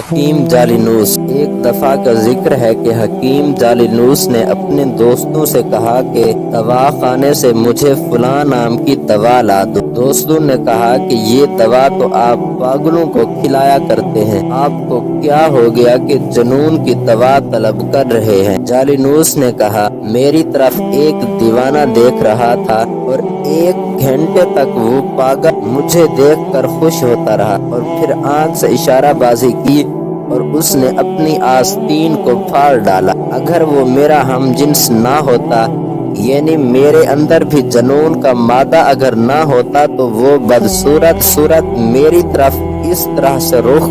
حکیم جالینوس۔ ایک دفعہ کا ذکر ہے کہ حکیم جالینوس نے اپنے دوستوں سے کہا کہ دوا خانے سے مجھے فلاں نام کی دوا لا دو۔ دوستوں نے کہا کہ یہ دوا تو آپ پاگلوں کو کھلایا کرتے ہیں، آپ کو کیا ہو گیا کہ جنون کی دوا طلب کر رہے ہیں؟ جالینوس نے کہا، میری طرف ایک دیوانہ دیکھ رہا تھا اور 1 گھنٹے تک وہ پاگل مجھے دیکھ کر خوش ہوتا رہا اور پھر آنکھ سے اشارہ بازی کی اور اس نے اپنی آستین کو پھاڑ ڈالا۔ اگر وہ میرا ہم جنس نہ ہوتا، یعنی میرے اندر بھی جنون کا مادہ اگر نہ ہوتا، تو وہ بدصورت میری طرف اس طرح سے رخ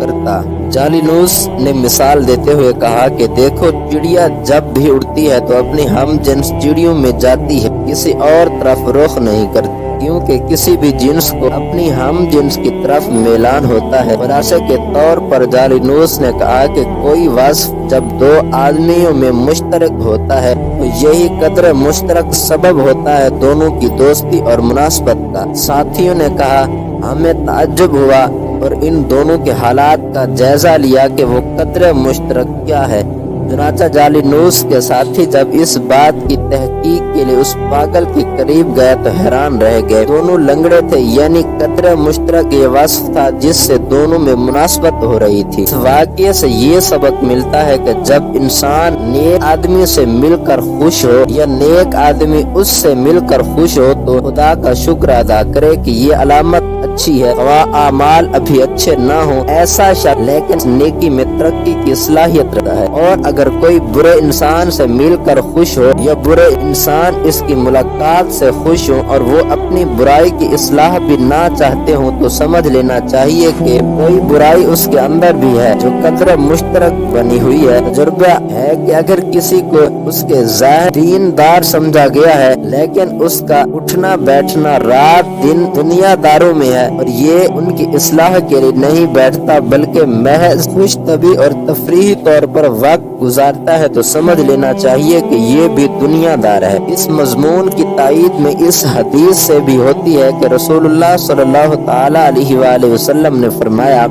کرتا۔ جالینوس نے مثال دیتے ہوئے کہا کہ دیکھو، چڑیا جب بھی اڑتی ہے تو اپنی ہم جنس چڑیوں میں جاتی ہے، کسی اور طرف رخ نہیں کرتی، کیونکہ کسی بھی جنس کو اپنی ہم جنس کی طرف میلان ہوتا ہے۔ خلاصے کے طور پر جالینوس نے کہا کہ کوئی وصف جب 2 آدمیوں میں مشترک ہوتا ہے تو یہی قدر مشترک سبب ہوتا ہے دونوں کی دوستی اور مناسبت کا۔ ساتھیوں نے کہا، ہمیں تعجب ہوا اور ان دونوں کے حالات کا جائزہ لیا کہ وہ قدر مشترک کیا ہے۔ چنانچہ جالینوس کے ساتھی جب اس بات کی تحقیق کے لیے اس پاگل کے قریب گئے تو حیران رہ گئے۔ دونوں لنگڑے تھے، یعنی قدر مشترک یہ وصف تھا جس سے دونوں میں مناسبت ہو رہی تھی۔ اس واقعے سے یہ سبق ملتا ہے کہ جب انسان نیک آدمی سے مل کر خوش ہو یا نیک آدمی اس سے مل کر خوش ہو تو خدا کا شکر ادا کرے کہ یہ علامت اچھی ہے، خواہ اعمال ابھی اچھے نہ ہوں۔ ایسا شخص لیکن نیکی میں ترقی کی صلاحیت رکھتا ہے، اور اگر کوئی برے انسان سے مل کر خوش ہو یا برے انسان اس کی ملاقات سے خوش ہو اور وہ اپنی برائی کی اصلاح بھی نہ چاہتے ہوں تو سمجھ لینا چاہیے کہ کوئی برائی اس کے اندر بھی ہے جو قدر مشترک بنی ہوئی ہے۔ تجربہ ہے کہ اگر کسی کو اس کے ظاہر دیندار سمجھا گیا ہے لیکن اس کا اٹھنا بیٹھنا رات دن دنیا داروں میں ہے اور یہ ان کی اصلاح کے لیے نہیں بیٹھتا بلکہ محض خوش طبعی اور تفریحی طور پر وقت گزارتا ہے، تو سمجھ لینا چاہیے کہ یہ بھی دنیا دار ہے۔ اس مضمون کی تائید میں اس حدیث سے بھی ہوتی ہے کہ رسول اللہ صلی اللہ تعالی علیہ وآلہ وسلم نے فرمایا،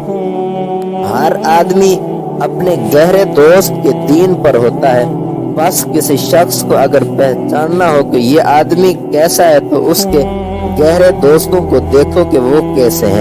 ہر آدمی اپنے گہرے دوست کے دین پر ہوتا ہے، بس کسی شخص کو اگر پہچاننا ہو کہ یہ آدمی کیسا ہے تو اس کے گہرے دوستوں کو دیکھو کہ وہ کیسے ہیں۔